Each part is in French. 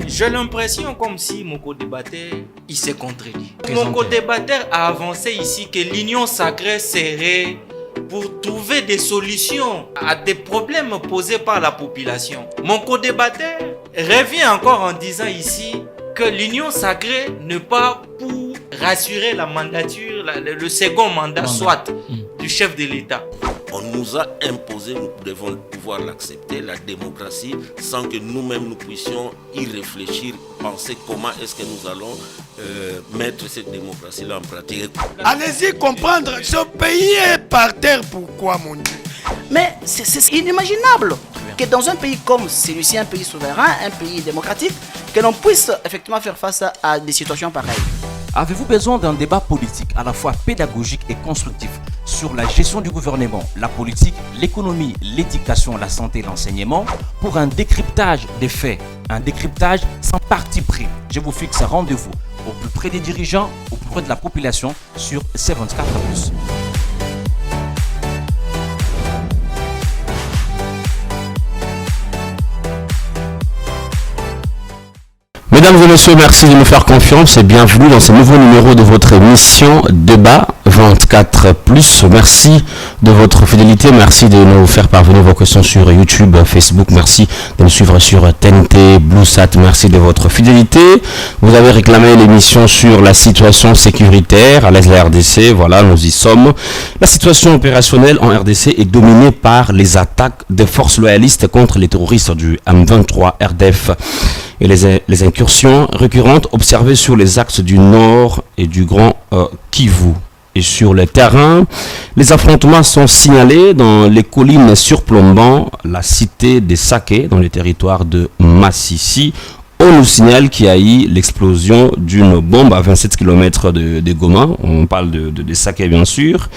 J'ai l'impression comme si mon co-débatteur, il s'est contredit. Mon co-débatteur a avancé ici que l'union sacrée serait pour trouver des solutions à des problèmes posés par la population. Mon co-débatteur revient encore en disant ici que l'union sacrée n'est pas pour rassurer la mandature, le second mandat soit du chef de l'État. On nous a imposé, nous devons pouvoir l'accepter, la démocratie, sans que nous-mêmes nous puissions y réfléchir, penser comment est-ce que nous allons mettre cette démocratie-là en pratique. Allez-y comprendre, ce pays est par terre, pourquoi mon Dieu? Mais c'est inimaginable que dans un pays comme celui-ci, un pays souverain, un pays démocratique, que l'on puisse effectivement faire face à des situations pareilles. Avez-vous besoin d'un débat politique à la fois pédagogique et constructif sur la gestion du gouvernement, la politique, l'économie, l'éducation, la santé et l'enseignement pour un décryptage des faits, un décryptage sans parti pris? Je vous fixe un rendez-vous au plus près des dirigeants, au plus près de la population sur C24+. Mesdames et messieurs, merci de nous faire confiance et bienvenue dans ce nouveau numéro de votre émission Débat 24+. Merci de votre fidélité, merci de nous faire parvenir vos questions sur YouTube, Facebook, merci de nous suivre sur TNT, BlueSat, merci de votre fidélité. Vous avez réclamé l'émission sur la situation sécuritaire à l'est de la RDC, voilà, nous y sommes. La situation opérationnelle en RDC est dominée par les attaques des forces loyalistes contre les terroristes du M23 RDF et les incursions récurrentes observées sur les axes du Nord et du Grand Kivu. Et sur le terrain, les affrontements sont signalés dans les collines surplombant la cité des Saké, dans le territoire de Massissi. On nous signale qu'il y a eu l'explosion d'une bombe à 27 km de Goma. On parle de Saké bien sûr.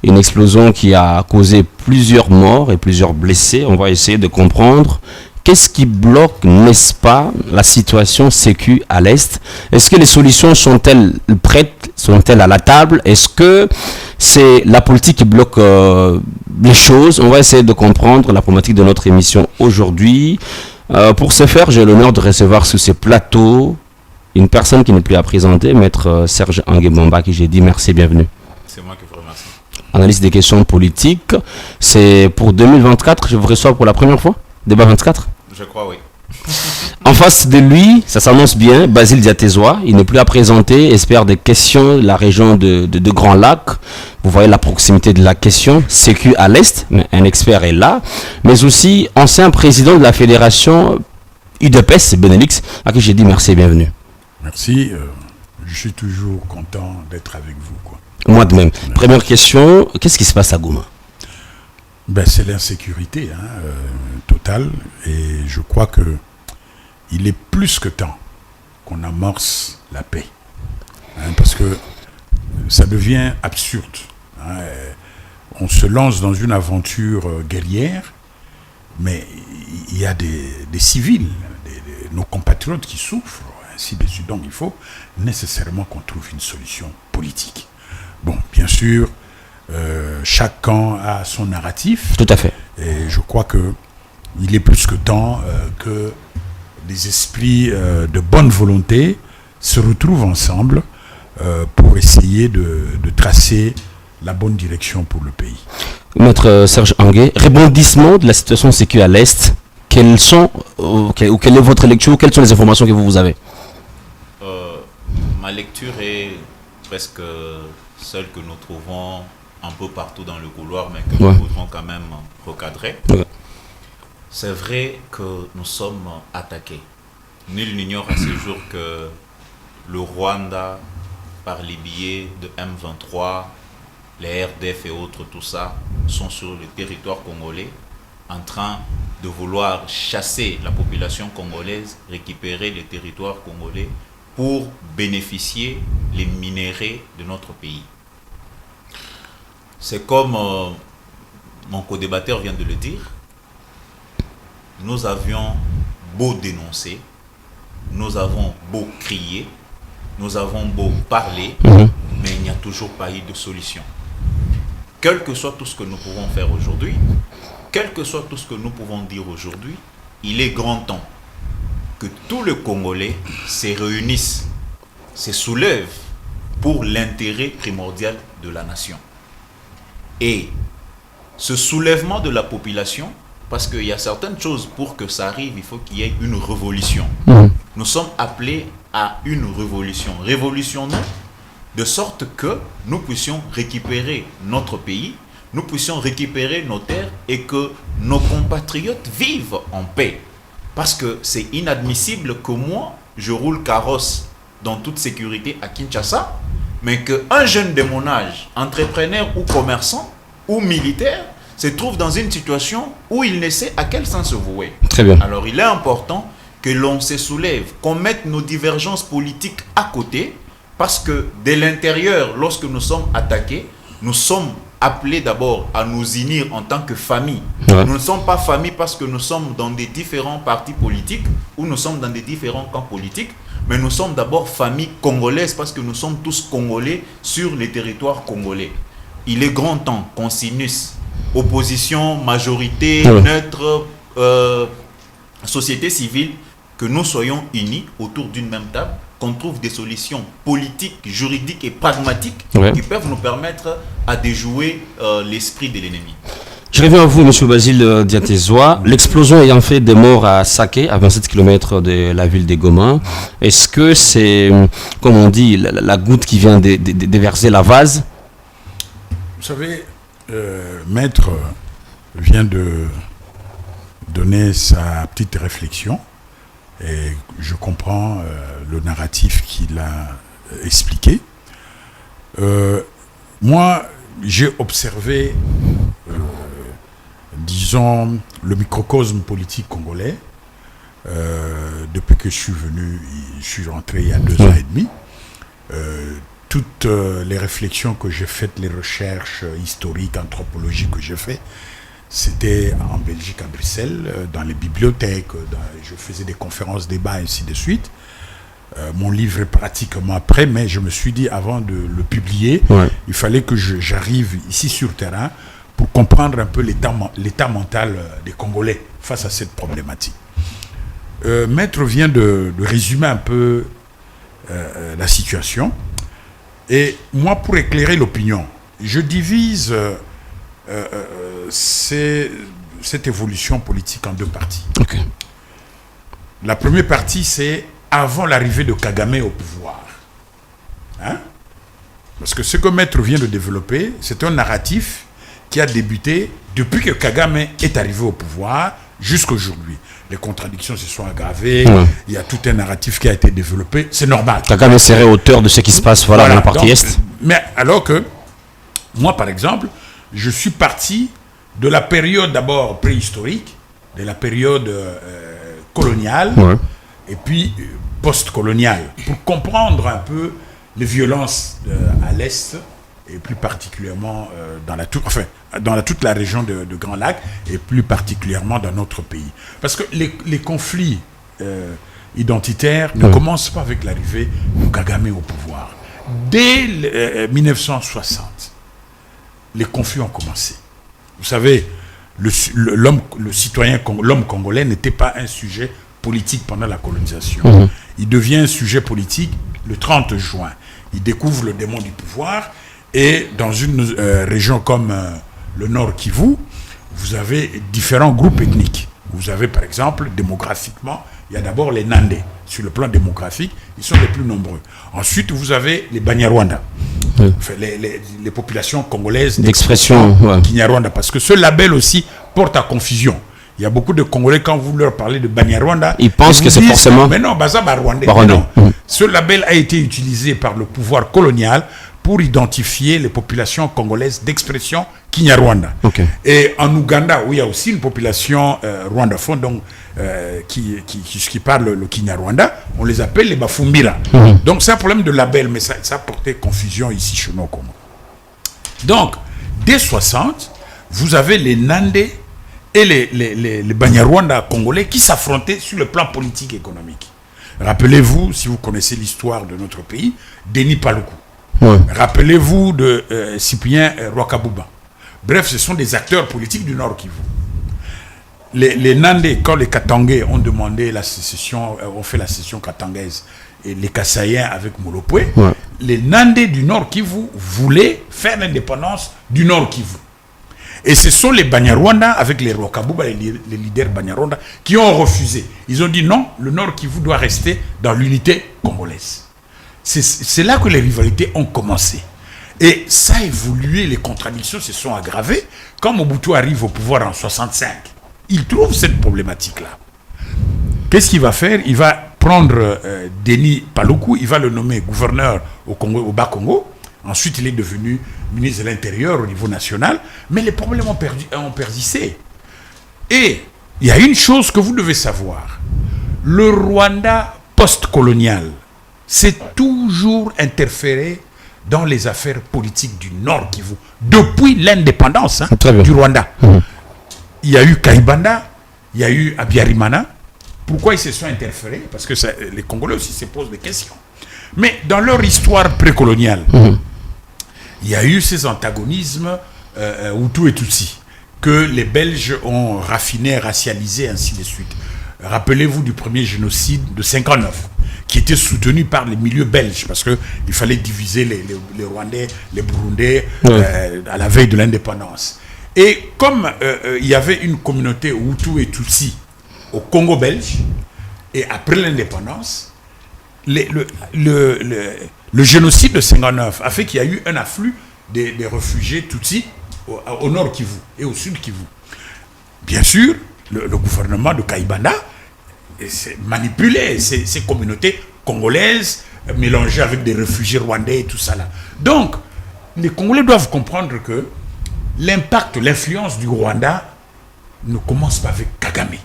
Une explosion qui a causé plusieurs morts et plusieurs blessés. On va essayer de comprendre qu'est-ce qui bloque, n'est-ce pas, la situation sécu à l'Est? Est-ce que les solutions sont-elles prêtes? Sont-elles à la table? Est-ce que c'est la politique qui bloque les choses? On va essayer de comprendre la problématique de notre émission aujourd'hui. Pour ce faire, j'ai l'honneur de recevoir sur ce plateau une personne qui n'est plus à présenter, Maître Serge Anguebamba, qui j'ai dit merci, bienvenue. C'est moi qui vous remercie. Analyse des questions politiques. C'est pour 2024, je vous reçois pour la première fois? Débat 24? Je crois, oui. En face de lui, ça s'annonce bien, Basile Diatézois, il n'est plus à présenter, expert des questions de la région de Grand Lac. Vous voyez la proximité de la question, sécu à l'Est, mais un expert est là, mais aussi ancien président de la fédération UDPS Benelux, à qui j'ai dit merci et bienvenue. Merci, je suis toujours content d'être avec vous, quoi. Moi de même. Première question, qu'est-ce qui se passe à Goma? C'est l'insécurité totale, et je crois que il est plus que temps qu'on amorce la paix, parce que ça devient absurde. On se lance dans une aventure guerrière, mais il y a des civils, nos compatriotes qui souffrent, ainsi de suite. Donc il faut nécessairement qu'on trouve une solution politique. Bon, bien sûr, chaque camp a son narratif. Tout à fait. Et je crois que il est plus que temps que des esprits de bonne volonté se retrouvent ensemble pour essayer de tracer la bonne direction pour le pays. Maître Serge Angué, rebondissement de la situation sécu à l'Est, quelle est votre lecture? Quelles sont les informations que vous avez? Ma lecture est presque celle que nous trouvons un peu partout dans le couloir, mais que nous voudrons quand même recadrer. Ouais. C'est vrai que nous sommes attaqués. Nul n'ignore à ce jour que le Rwanda, par les billets de M23, les RDF et autres, tout ça, sont sur le territoire congolais en train de vouloir chasser la population congolaise, récupérer les territoires congolais pour bénéficier les minéraux de notre pays. C'est comme mon co-débatteur vient de le dire, nous avions beau dénoncer, nous avons beau crier, nous avons beau parler, mais il n'y a toujours pas eu de solution. Quel que soit tout ce que nous pouvons faire aujourd'hui, quel que soit tout ce que nous pouvons dire aujourd'hui, il est grand temps que tous les Congolais se réunissent, se soulèvent pour l'intérêt primordial de la nation. Et ce soulèvement de la population, parce qu'il y a certaines choses, pour que ça arrive, il faut qu'il y ait une révolution. Nous sommes appelés à une révolution. Révolutionnons de sorte que nous puissions récupérer notre pays, nous puissions récupérer nos terres et que nos compatriotes vivent en paix. Parce que c'est inadmissible que moi, je roule carrosse dans toute sécurité à Kinshasa, mais qu'un jeune de mon âge, entrepreneur ou commerçant ou militaire, se trouve dans une situation où il ne sait à quel sens se vouer. Très bien. Alors il est important que l'on se soulève, qu'on mette nos divergences politiques à côté, parce que de l'intérieur, lorsque nous sommes attaqués, nous sommes appelés d'abord à nous unir en tant que famille. Ouais. Nous ne sommes pas famille parce que nous sommes dans des différents partis politiques ou nous sommes dans des différents camps politiques, mais nous sommes d'abord famille congolaise parce que nous sommes tous congolais sur les territoires congolais. Il est grand temps qu'on s'unisse, opposition, majorité, neutre, société civile, que nous soyons unis autour d'une même table, qu'on trouve des solutions politiques, juridiques et pragmatiques qui peuvent nous permettre à déjouer l'esprit de l'ennemi. Je reviens à vous, M. Basile Diatezoa. L'explosion ayant fait des morts à Saké, à 27 km de la ville de Goma, est-ce que c'est, comme on dit, la goutte qui vient déverser la vase? Vous savez, Maître vient de donner sa petite réflexion et je comprends le narratif qu'il a expliqué. Moi, j'ai observé, disons, le microcosme politique congolais depuis que je suis venu, je suis rentré il y a 2 ans et demi. Toutes les réflexions que j'ai faites, les recherches historiques, anthropologiques que j'ai faites, c'était en Belgique, à Bruxelles, dans les bibliothèques, je faisais des conférences, débats, ainsi de suite. Mon livre est pratiquement prêt, mais je me suis dit, avant de le publier, il fallait que j'arrive ici sur le terrain pour comprendre un peu l'état mental des Congolais face à cette problématique. Maître vient de résumer un peu la situation. Et moi, pour éclairer l'opinion, je divise cette évolution politique en 2 parties. La première partie, c'est avant l'arrivée de Kagame au pouvoir. Hein? Parce que ce que Maître vient de développer, c'est un narratif qui a débuté depuis que Kagame est arrivé au pouvoir jusqu'à aujourd'hui. Les contradictions se sont aggravées, il y a tout un narratif qui a été développé, c'est normal. Kagame serait auteur de ce qui se passe dans la partie Est. Mais alors que, moi par exemple, je suis parti de la période d'abord préhistorique, de la période coloniale, et puis post-coloniale, pour comprendre un peu les violences à l'Est, et plus particulièrement dans toute la région de Grand Lac, et plus particulièrement dans notre pays. Parce que les conflits identitaires ne commencent pas avec l'arrivée de Kagame au pouvoir. Dès 1960, les conflits ont commencé. Vous savez, l'homme congolais n'était pas un sujet politique pendant la colonisation. Il devient un sujet politique le 30 juin. Il découvre le démon du pouvoir. Et dans une région comme le Nord Kivu, vous avez différents groupes ethniques. Vous avez par exemple, démographiquement, il y a d'abord les Nandés. Sur le plan démographique, ils sont les plus nombreux. Ensuite, vous avez les Banyarwanda. Enfin, les populations congolaises d'expression Kinyarwanda. Parce que ce label aussi porte à confusion. Il y a beaucoup de Congolais, quand vous leur parlez de Banyarwanda, ils pensent que c'est forcément... Mais non, Baza Barwandais. Ce label a été utilisé par le pouvoir colonial pour identifier les populations congolaises d'expression Kinyarwanda. Et en Ouganda, où il y a aussi une population rwandaphone, donc qui parle le Kinyarwanda, on les appelle les Bafumbira. Donc c'est un problème de label, mais ça a porté confusion ici chez nous au Congo. Donc, dès 60, vous avez les Nandés et les Banyarwanda congolais qui s'affrontaient sur le plan politique et économique. Rappelez-vous, si vous connaissez l'histoire de notre pays, Denis Paluku. Rappelez-vous de Cyprien Rwakabuba. Bref, ce sont des acteurs politiques du Nord Kivu. les Nandais, quand les Katangais ont demandé la sécession, ont fait la sécession katangaise, et les Kassaïens avec Molopwe, les Nandais du Nord Kivu voulaient faire l'indépendance du Nord Kivu. Et ce sont les Banyarwanda, avec les Rwakabuba, les leaders Banyarwanda, qui ont refusé. Ils ont dit non, le Nord Kivu doit rester dans l'unité congolaise. C'est là que les rivalités ont commencé. Et ça a évolué, les contradictions se sont aggravées. Quand Mobutu arrive au pouvoir en 65, il trouve cette problématique-là. Qu'est-ce qu'il va faire? Il va prendre Denis Paluku, il va le nommer gouverneur au Bas-Congo. Ensuite, il est devenu ministre de l'Intérieur au niveau national. Mais les problèmes ont persisté. Et il y a une chose que vous devez savoir. Le Rwanda post-colonial s'est toujours interféré dans les affaires politiques du Nord Kivu. Depuis l'indépendance du Rwanda. Il y a eu Kaibanda, il y a eu Abiyarimana. Pourquoi ils se sont interférés? Parce que les Congolais aussi se posent des questions. Mais dans leur histoire précoloniale, il y a eu ces antagonismes Hutu et Tutsi que les Belges ont raffiné, racialisé, ainsi de suite. Rappelez-vous du premier génocide de 59, qui était soutenu par les milieux belges, parce qu'il fallait diviser les Rwandais, les Burundais, à la veille de l'indépendance. Et comme il y avait une communauté Hutu et Tutsi au Congo belge, et après l'indépendance, le génocide de 59 a fait qu'il y a eu un afflux des réfugiés Tutsi au nord Kivu et au sud Kivu. Bien sûr, le gouvernement de Kaibanda manipulait ces communautés congolaises mélangées avec des réfugiés rwandais et tout ça là. Donc, les Congolais doivent comprendre que l'impact, l'influence du Rwanda ne commence pas avec Kagame.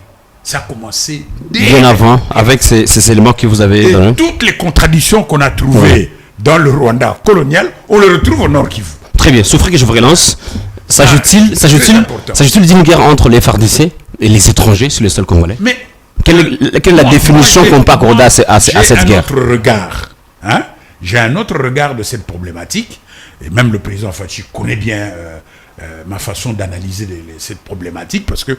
Ça a commencé bien avant, avec ces éléments que vous avez donnés. Toutes les contradictions qu'on a trouvées dans le Rwanda colonial, on les retrouve au Nord Kivu. Très bien, souffrez que je vous relance. S'agit-il d'une guerre entre les FARDC et les étrangers sur le sol congolais? Mais quelle est la définition qu'on peut accorder à cette guerre? J'ai un autre regard de cette problématique, et même le président Fachi connaît bien ma façon d'analyser cette problématique, parce que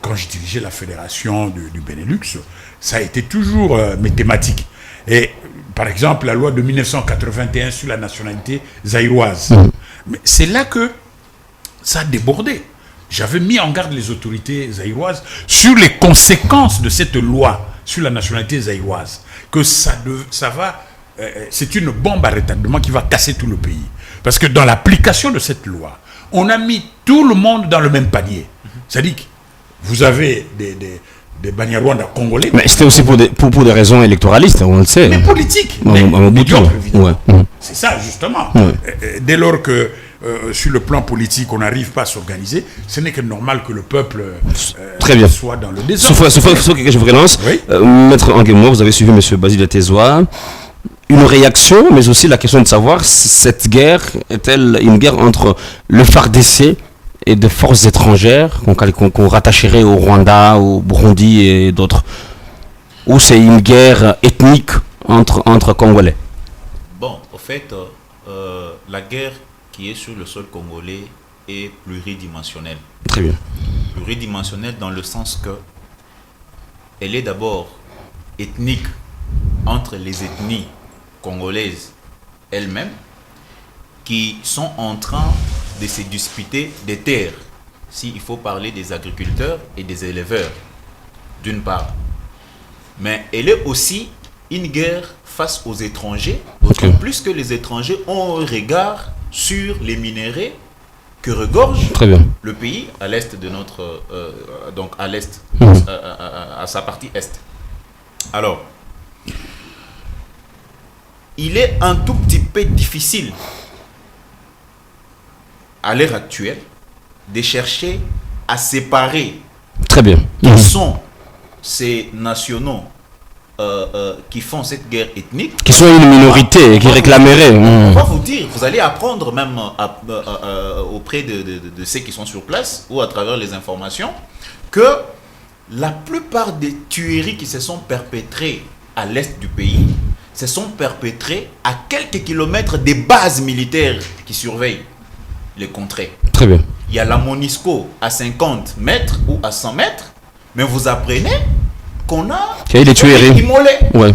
quand j'ai dirigé la fédération du Benelux, ça a été toujours mes thématiques. Et par exemple, la loi de 1981 sur la nationalité zaïroise, mais c'est là que ça a débordé. J'avais mis en garde les autorités zaïroises sur les conséquences de cette loi sur la nationalité zaïroise, que c'est une bombe à retardement qui va casser tout le pays. Parce que dans l'application de cette loi, on a mis tout le monde dans le même panier. C'est-à-dire que vous avez des Banyarwanda congolais. Mais c'était aussi pour des raisons électoralistes, on le sait. Mais politiques. C'est ça, justement. Dès lors que sur le plan politique, on n'arrive pas à s'organiser, ce n'est que normal que le peuple soit dans le désordre. Sauf que je vous relance. Maître Anguemo, vous avez suivi M. Basile Tezoa. Une réaction, mais aussi la question de savoir si cette guerre est-elle une guerre entre le FARDC et de forces étrangères qu'on rattacherait au Rwanda, au Burundi et d'autres, ou c'est une guerre ethnique entre Congolais? Bon, au fait, la guerre qui est sur le sol congolais est pluridimensionnelle. Très bien. Pluridimensionnelle dans le sens que elle est d'abord ethnique entre les ethnies congolaises elles-mêmes qui sont en train de se disputer des terres, s'il faut parler des agriculteurs et des éleveurs, d'une part. Mais elle est aussi une guerre face aux étrangers, d'autant plus que les étrangers ont un regard sur les minéraux que regorge le pays à l'est de notre... donc à l'est, à sa partie est. Alors, il est un tout petit peu difficile à l'heure actuelle de chercher à séparer qui sont ces nationaux qui font cette guerre ethnique, qui sont une minorité et qui réclameraient. On va vous dire, vous allez apprendre même auprès de ceux qui sont sur place ou à travers les informations que la plupart des tueries qui se sont perpétrées à l'est du pays se sont perpétrées à quelques kilomètres des bases militaires qui surveillent les contrées. Très bien. Il y a la MONUSCO à 50 mètres ou à 100 mètres Mais vous apprenez qu'on a qu'il y a eu des tueries. immolés, Ouais.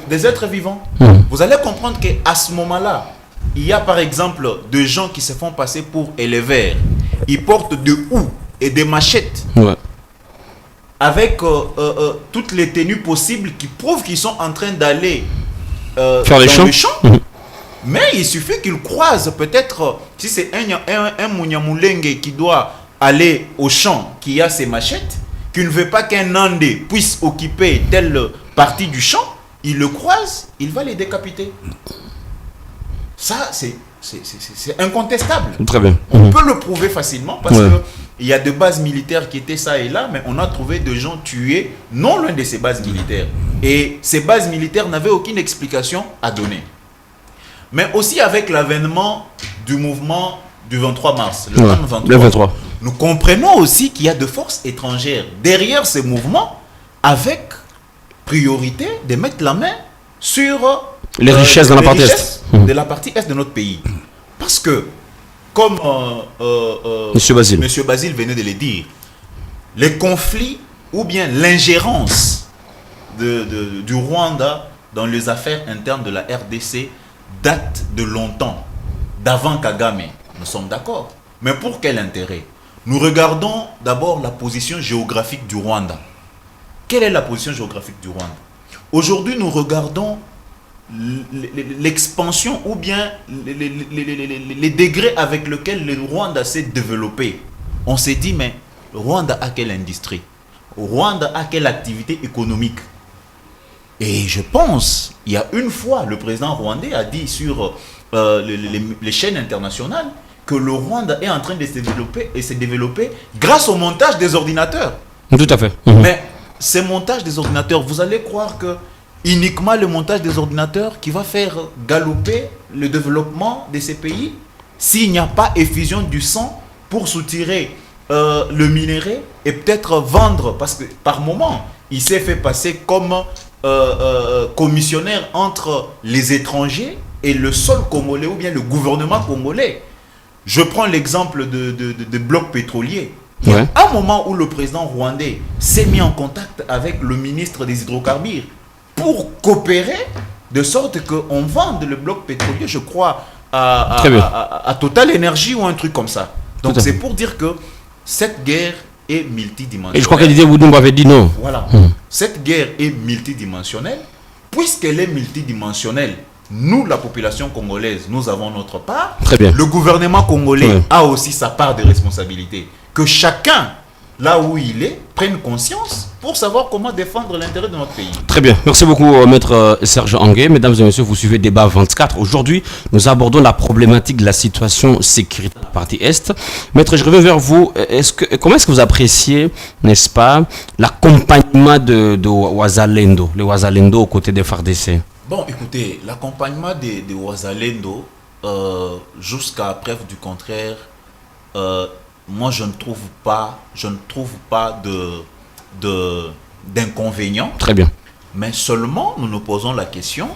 des êtres vivants. Vous allez comprendre qu'à ce moment-là, il y a par exemple des gens qui se font passer pour éleveurs. Ils portent des houes et des machettes. Ouais. Avec toutes les tenues possibles qui prouvent qu'ils sont en train d'aller Faire les dans champs. le champ. Mais il suffit qu'ils croisent peut-être, si c'est un Munyamulenge qui doit aller au champ, qui a ses machettes, qui ne veut pas qu'un Andé puisse occuper telle partie du champ, il le croise, il va les décapiter. Ça, c'est incontestable. Très bien. On peut le prouver facilement parce Ouais. qu'il y a des bases militaires qui étaient ça et là, mais on a trouvé des gens tués non loin de ces bases militaires. Et ces bases militaires n'avaient aucune explication à donner. Mais aussi avec l'avènement du mouvement du 23 mars, le Ouais, 23, le 23. nous comprenons aussi qu'il y a de forces étrangères derrière ces mouvements avec priorité de mettre la main sur Les richesses dans la les partie richesses est. de la partie est de notre pays. Parce que, comme Monsieur Basile. Monsieur Basile venait de le dire, les conflits ou bien l'ingérence du Rwanda dans les affaires internes de la RDC date de longtemps, d'avant Kagame. Nous sommes d'accord. Mais pour quel intérêt? Nous regardons d'abord la position géographique du Rwanda. Quelle est la position géographique du Rwanda? Aujourd'hui, nous regardons l'expansion ou bien les degrés avec lesquels le Rwanda s'est développé. On s'est dit, mais le Rwanda a quelle industrie? Le Rwanda a quelle activité économique? Et je pense, il y a une fois, le président rwandais a dit sur les chaînes internationales que le Rwanda est en train de se développer grâce au montage des ordinateurs. Tout à fait. Mais ces montages des ordinateurs, vous allez croire que uniquement le montage des ordinateurs qui va faire galoper le développement de ces pays s'il n'y a pas effusion du sang pour soutirer le minerai et peut-être vendre, parce que par moment, il s'est fait passer comme commissionnaire entre les étrangers et le sol congolais ou bien le gouvernement congolais. Je prends l'exemple de blocs pétroliers. Il y a un moment où le président rwandais s'est mis en contact avec le ministre des hydrocarbures pour coopérer de sorte qu'on vende le bloc pétrolier, je crois, à Total Energy ou un truc comme ça. Donc c'est pour dire que cette guerre est multidimensionnelle. Et je crois que Didier Boudou avait dit non. Voilà. Cette guerre est multidimensionnelle. Puisqu'elle est multidimensionnelle, nous, la population congolaise, nous avons notre part. Très bien. Le gouvernement congolais a aussi sa part de responsabilité. Que chacun, là où il est, prenne conscience pour savoir comment défendre l'intérêt de notre pays. Très bien. Merci beaucoup, Maître Serge Angué. Mesdames et messieurs, vous suivez Débat 24. Aujourd'hui, nous abordons la problématique de la situation sécuritaire de la partie Est. Maître, je reviens vers vous. Comment est-ce que vous appréciez, n'est-ce pas, l'accompagnement de Wazalendo, les Wazalendo aux côtés des FARDC? Bon, écoutez, l'accompagnement des Wazalendo, jusqu'à preuve du contraire, moi je ne trouve pas d'inconvénient. Très bien. Mais seulement nous nous posons la question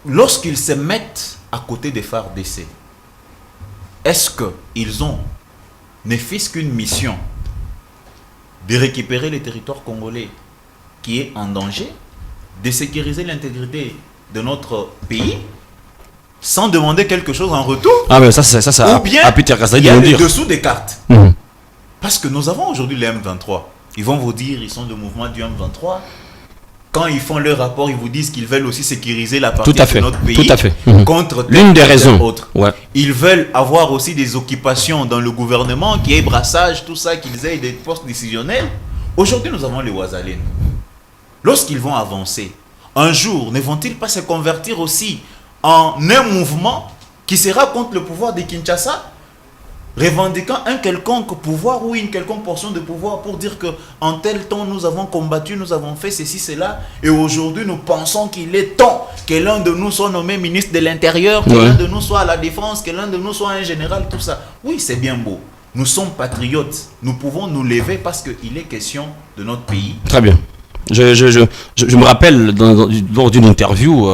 lorsqu'ils se mettent à côté des FARDC, est-ce qu'ils ont ne fût-ce qu'une mission de récupérer le territoire congolais qui est en danger, de sécuriser l'intégrité de notre pays sans demander quelque chose en retour? Ah mais ça ou bien il y a le dessous des cartes. Parce que nous avons aujourd'hui les M23. Ils vont vous dire ils sont de mouvement du M23. Quand ils font leur rapport, ils vous disent qu'ils veulent aussi sécuriser la partie de notre pays contre l'une des raisons. Ils veulent avoir aussi des occupations dans le gouvernement, qu'il y ait brassage, tout ça, qu'ils aient des postes décisionnels. Aujourd'hui, nous avons les Wazalendo. Lorsqu'ils vont avancer, un jour, ne vont-ils pas se convertir aussi en un mouvement qui sera contre le pouvoir de Kinshasa, revendiquant un quelconque pouvoir ou une quelconque portion de pouvoir pour dire que en tel temps nous avons combattu, nous avons fait ceci, cela, et aujourd'hui nous pensons qu'il est temps que l'un de nous soit nommé ministre de l'Intérieur, que l'un de nous soit à la défense, que l'un de nous soit un général, tout ça. Oui, c'est bien beau. Nous sommes patriotes. Nous pouvons nous lever parce qu'il est question de notre pays. Très bien. Je me rappelle lors d'une interview,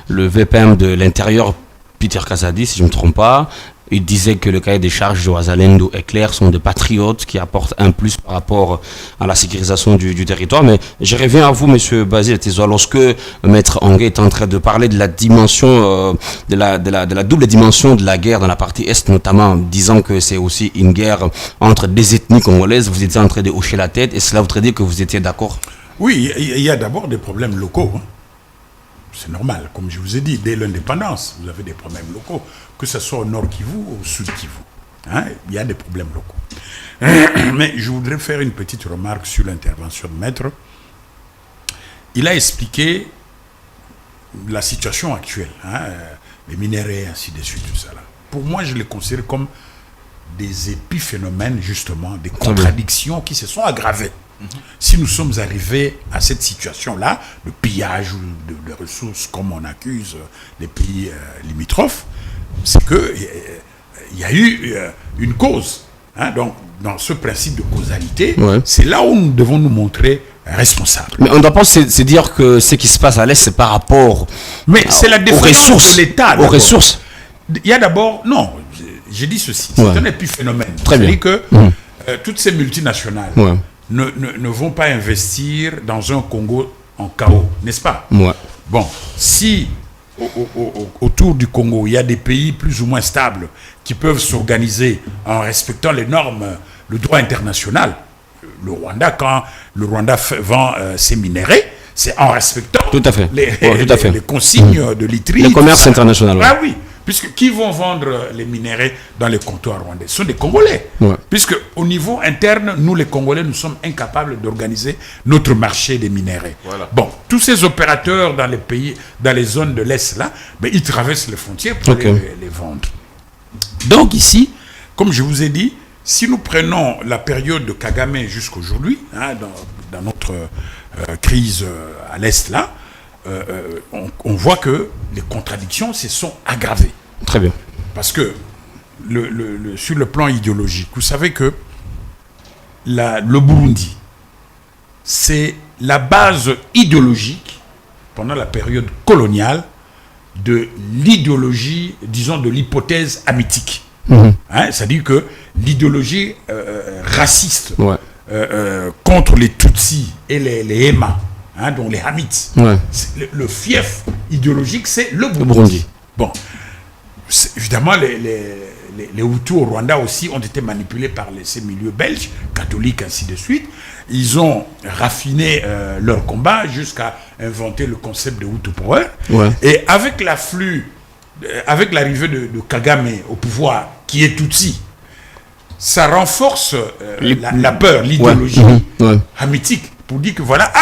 le VPM de l'Intérieur, Peter Kazadi, si je ne me trompe pas, il disait que le cahier des charges de Ouazalendo est clair, sont des patriotes qui apportent un plus par rapport à la sécurisation du territoire. Mais je reviens à vous, M. Basile Tezoa, lorsque Maître Angué est en train de parler de la dimension, de la double dimension de la guerre dans la partie Est, notamment disant que c'est aussi une guerre entre des ethnies congolaises, vous étiez en train de hocher la tête, et cela voudrait dire que vous étiez d'accord? Oui, il y a d'abord des problèmes locaux. Hein. C'est normal. Comme je vous ai dit, dès l'indépendance, vous avez des problèmes locaux, que ce soit au nord Kivu ou au sud Kivu. Hein, il y a des problèmes locaux. Mais je voudrais faire une petite remarque sur l'intervention de Maître. Il a expliqué la situation actuelle, hein, les minéraux, ainsi de suite, tout ça. Là. Pour moi, je les considère comme des épiphénomènes, justement, des contradictions qui se sont aggravées. Si nous sommes arrivés à cette situation-là, le pillage de ressources comme on accuse les pays limitrophes, c'est qu'il y a eu une cause. Hein, donc, dans ce principe de causalité, c'est là où nous devons nous montrer responsables. Mais on ne doit pas se dire que ce qui se passe à l'Est, c'est par rapport c'est la défaillance de l'État. Aux ressources. Il y a d'abord... Non, j'ai dit ceci. C'est un épiphénomène. Très bien. C'est-à-dire que toutes ces multinationales... Ne vont pas investir dans un Congo en chaos, n'est-ce pas? Bon, si autour du Congo, il y a des pays plus ou moins stables qui peuvent s'organiser en respectant les normes, le droit international, le Rwanda, quand le Rwanda vend ses minéraux, c'est en respectant les consignes de l'ITRI. Le commerce international. Ah oui. Puisque qui vont vendre les minéraux dans les comptoirs rwandais? Ce sont des Congolais. Puisque au niveau interne, nous les Congolais, nous sommes incapables d'organiser notre marché des minéraux. Bon, tous ces opérateurs dans les pays, dans les zones de l'Est là, ben, ils traversent les frontières pour les vendre. Donc ici, comme je vous ai dit, si nous prenons la période de Kagame jusqu'aujourd'hui, hein, dans notre crise à l'Est là, on voit que les contradictions se sont aggravées. Très bien. Parce que sur le plan idéologique, vous savez que le Burundi, c'est la base idéologique pendant la période coloniale de l'idéologie, disons de l'hypothèse hamitique. Hein, c'est-à-dire que l'idéologie raciste contre les Tutsis et les Hema, hein, donc les Hamites. Le fief idéologique, c'est le Burundi. Bon, évidemment, les Hutus au Rwanda aussi ont été manipulés par ces milieux belges, catholiques, ainsi de suite. Ils ont raffiné leur combat jusqu'à inventer le concept de Hutu Power. Et avec l'afflux, avec l'arrivée de Kagame au pouvoir, qui est Tutsi, ça renforce la peur, l'idéologie hamitique. Pour dire que voilà,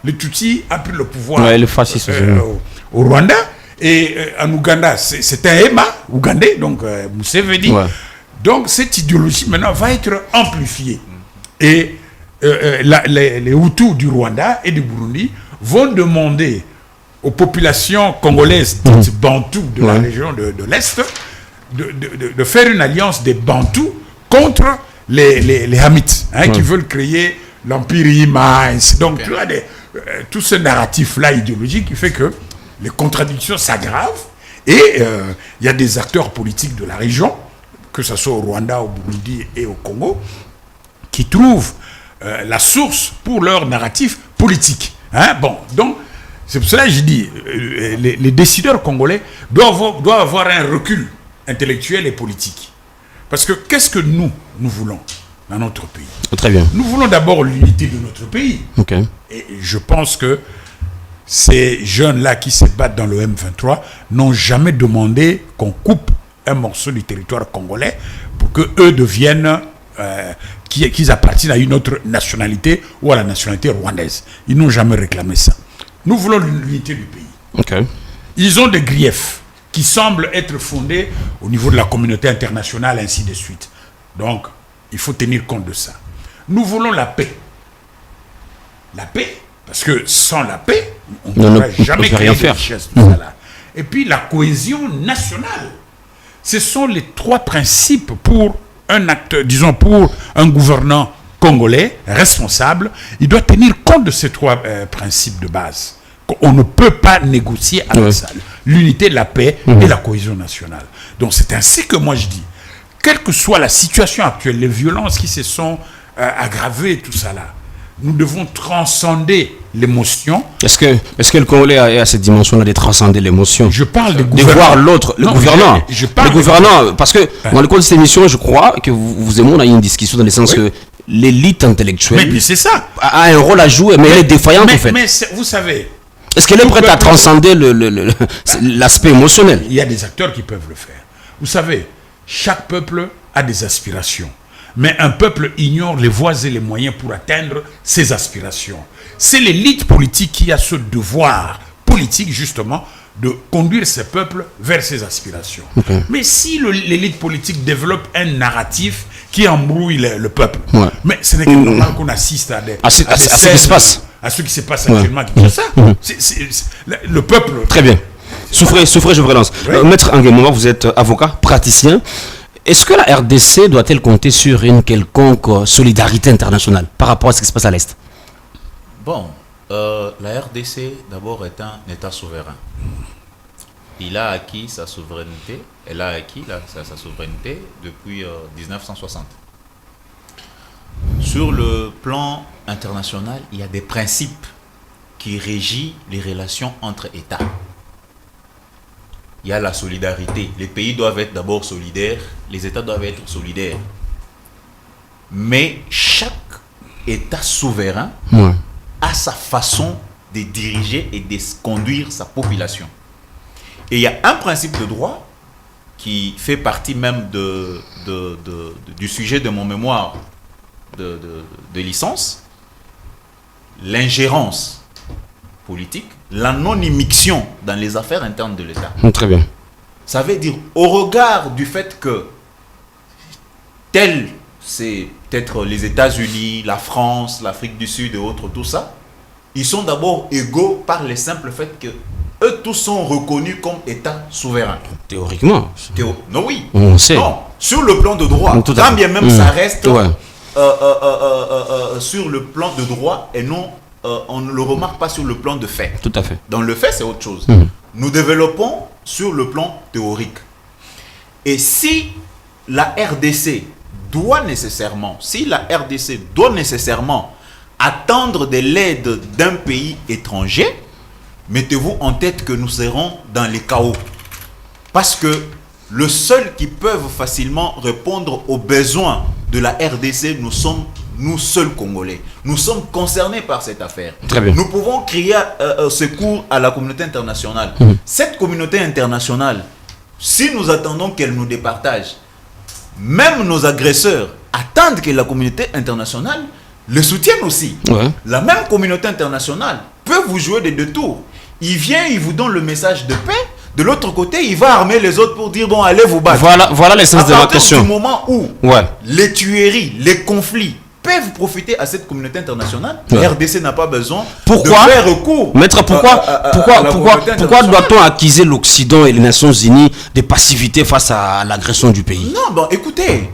le Tutsi a pris le pouvoir le fascisme, au Rwanda, et en Ouganda, c'est un Hema ougandais, donc Museveni. Donc cette idéologie maintenant va être amplifiée. Et les Hutus du Rwanda et du Burundi vont demander aux populations congolaises dites Bantous de la région de l'Est de faire une alliance des Bantous contre les Hamites, hein, qui veulent créer l'Empire Hima. Donc, tu as tout ce narratif-là idéologique qui fait que les contradictions s'aggravent et il y a des acteurs politiques de la région, que ce soit au Rwanda, au Burundi et au Congo, qui trouvent la source pour leur narratif politique. Hein? Bon, donc, c'est pour cela que je dis, les décideurs congolais doivent avoir un recul intellectuel et politique. Parce que qu'est-ce que nous voulons dans notre pays? Très bien. Nous voulons d'abord l'unité de notre pays. Et je pense que ces jeunes-là qui se battent dans le M23 n'ont jamais demandé qu'on coupe un morceau du territoire congolais pour qu'eux deviennent, qu'ils appartiennent à une autre nationalité ou à la nationalité rwandaise. Ils n'ont jamais réclamé ça. Nous voulons l'unité du pays. Ils ont des griefs qui semblent être fondés au niveau de la communauté internationale, ainsi de suite. Donc, il faut tenir compte de ça. Nous voulons la paix. La paix, parce que sans la paix, on ne pourra jamais créer de richesse. Et puis la cohésion nationale. Ce sont les trois principes pour un acteur, disons pour un gouvernant congolais responsable. Il doit tenir compte de ces trois principes de base. On ne peut pas négocier avec ça. l'unité, la paix et la cohésion nationale. Donc c'est ainsi que moi je dis, quelle que soit la situation actuelle, les violences qui se sont aggravées, tout ça là, nous devons transcender l'émotion. Est-ce que le Congolais a cette dimension-là de transcender l'émotion? Je parle des de gouvernants. voir l'autre, le Non, gouvernant. je parle le gouvernant, parce que dans le cours de cette émission, je crois que vous et moi, on a eu une discussion dans le sens que l'élite intellectuelle Mais c'est ça. a un rôle à jouer, mais elle est défaillante en fait. Mais vous savez, Est-ce qu'elle est prête à transcender l'aspect émotionnel? il y a des acteurs qui peuvent le faire. Vous savez, chaque peuple a des aspirations. Mais un peuple ignore les voies et les moyens pour atteindre ses aspirations. C'est l'élite politique qui a ce devoir politique, justement, de conduire ces peuples vers ses aspirations. Mais si l'élite politique développe un narratif qui embrouille le peuple, mais ce n'est que normal qu'on assiste à ce qui se passe. À ce qui se passe actuellement. C'est ça. Le peuple... Très bien. Souffrez, je vous relance. Maître Nguemoma, vous êtes avocat, praticien. Est-ce que la RDC doit-elle compter sur une quelconque solidarité internationale par rapport à ce qui se passe à l'Est? Bon, la RDC d'abord est un État souverain. Il a acquis sa souveraineté, elle a acquis sa souveraineté depuis 1960. Sur le plan international, il y a des principes qui régissent les relations entre États. Il y a la solidarité. Les pays doivent être d'abord solidaires, les États doivent être solidaires. Mais chaque État souverain a sa façon de diriger et de conduire sa population. Et il y a un principe de droit qui fait partie même du sujet de mon mémoire de licence, l'ingérence politique, la non-immixtion dans les affaires internes de l'État. Très bien. Ça veut dire, au regard du fait que tel, c'est peut-être les États-Unis, la France, l'Afrique du Sud et autres, tout ça, ils sont d'abord égaux par le simple fait que eux tous sont reconnus comme États souverains. Théoriquement. Non, oui. On sait. Non, sur le plan de droit, quand bien même ça reste sur le plan de droit et non, on ne le remarque pas sur le plan de fait. Tout à fait. Dans le fait, c'est autre chose. Nous développons sur le plan théorique. Et si la RDC doit nécessairement attendre de l'aide d'un pays étranger, mettez-vous en tête que nous serons dans les chaos. Parce que le seul qui peut facilement répondre aux besoins de la RDC, nous sommes nous seuls Congolais. Nous sommes concernés par cette affaire. Très bien. Nous pouvons crier secours à la communauté internationale. Cette communauté internationale, si nous attendons qu'elle nous départage, même nos agresseurs attendent que la communauté internationale le soutienne aussi. La même communauté internationale peut vous jouer des deux tours. Il vient, il vous donne le message de paix. De l'autre côté, il va armer les autres pour dire bon, allez vous battre. Voilà l'essence de ma question. À partir du moment où les tueries, les conflits peuvent profiter à cette communauté internationale, la RDC n'a pas besoin de faire recours. Maître, pourquoi doit-on accuser l'Occident et les Nations Unies de passivité face à l'agression du pays? Non, bon, écoutez,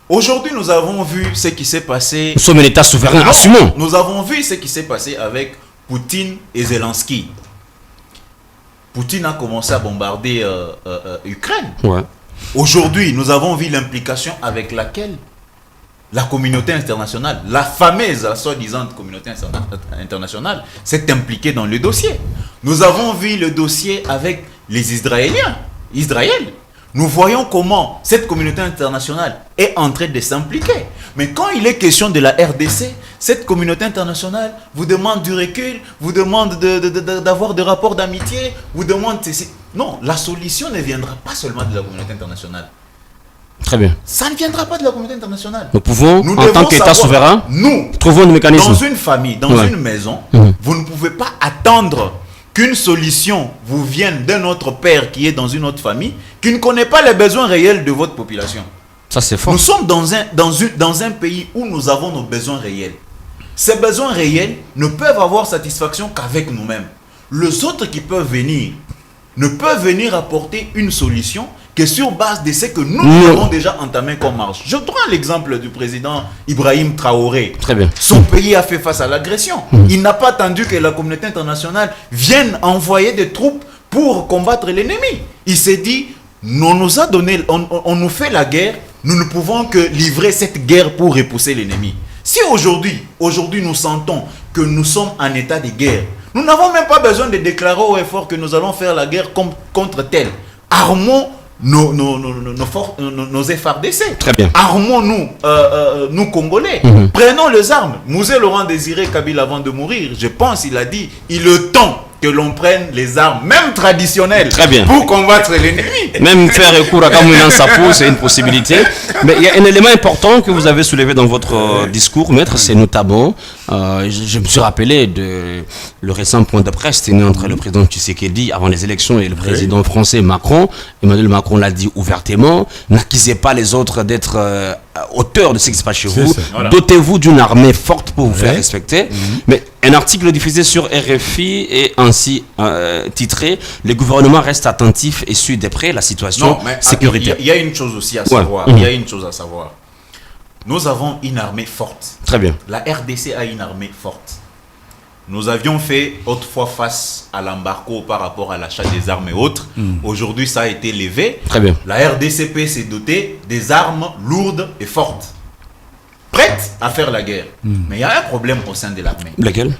aujourd'hui nous avons vu ce qui s'est passé. Nous sommes un État souverain, assumons. Nous avons vu ce qui s'est passé avec Poutine et Zelensky. Poutine a commencé à bombarder l'Ukraine. Aujourd'hui, nous avons vu l'implication avec laquelle la communauté internationale, la fameuse, soi-disant communauté internationale, s'est impliquée dans le dossier. Nous avons vu le dossier avec les Israéliens, Israël. Nous voyons comment cette communauté internationale est en train de s'impliquer. Mais quand il est question de la RDC, cette communauté internationale vous demande du recul, vous demande d'avoir des rapports d'amitié, vous demande... Non, la solution ne viendra pas seulement de la communauté internationale. Très bien. Ça ne viendra pas de la communauté internationale. Nous pouvons, en tant qu'État souverain, nous trouvons nos mécanismes. Dans une famille, dans une maison, vous ne pouvez pas attendre qu'une solution vous vienne d'un autre père qui est dans une autre famille, qui ne connaît pas les besoins réels de votre population. Ça, c'est fort. Nous sommes dans un pays où nous avons nos besoins réels. Ces besoins réels ne peuvent avoir satisfaction qu'avec nous-mêmes. Les autres qui peuvent venir ne peuvent venir apporter une solution que sur base de ce que nous avons déjà entamé comme marche. Je prends l'exemple du président Ibrahim Traoré. Très bien. Son pays a fait face à l'agression. Il n'a pas attendu que la communauté internationale vienne envoyer des troupes pour combattre l'ennemi. Il s'est dit, on nous a donné, on nous fait la guerre, nous ne pouvons que livrer cette guerre pour repousser l'ennemi. Si aujourd'hui nous sentons que nous sommes en état de guerre, nous n'avons même pas besoin de déclarer au effort que nous allons faire la guerre contre tel. Armons nos FARDC. Très bien. Armons-nous, nous Congolais. Prenons les armes. Mouzé Laurent Désiré Kabila, avant de mourir, je pense, il a dit, il est temps que l'on prenne les armes, même traditionnelles, très bien, pour combattre l'ennemi. Même faire recours à Kamounan Sapo, c'est une possibilité. Mais il y a un élément important que vous avez soulevé dans votre discours, maître, c'est notamment, je me suis rappelé de le récent point de presse tenu entre le président Tshisekedi avant les élections et le président français Macron. Emmanuel Macron l'a dit ouvertement, n'accusez pas les autres d'être auteurs de ce qui se passe chez vous. Voilà. Dotez-vous d'une armée forte pour vous faire respecter. Mais un article diffusé sur RFI est ainsi titré « Le gouvernement reste attentif et suit de près la situation sécuritaire ». Il y a une chose aussi à savoir. Il y a une chose à savoir. Nous avons une armée forte. Très bien. La RDC a une armée forte. Nous avions fait autrefois face à l'embargo par rapport à l'achat des armes et autres. Aujourd'hui, ça a été levé. Très bien. La RDCP s'est dotée des armes lourdes et fortes, prêtes à faire la guerre. Mais il y a un problème au sein de l'armée. Lequel?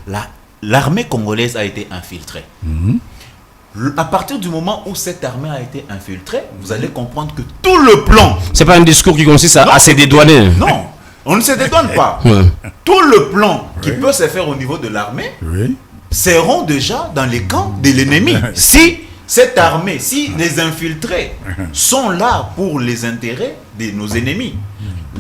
L'armée congolaise a été infiltrée. À partir du moment où cette armée a été infiltrée, vous allez comprendre que tout le plan... C'est pas un discours qui consiste à se dédouaner. Non, on ne se dédouane pas. Tout le plan qui peut se faire au niveau de l'armée seront déjà dans les camps de l'ennemi. Si cette armée, si les infiltrés sont là pour les intérêts de nos ennemis,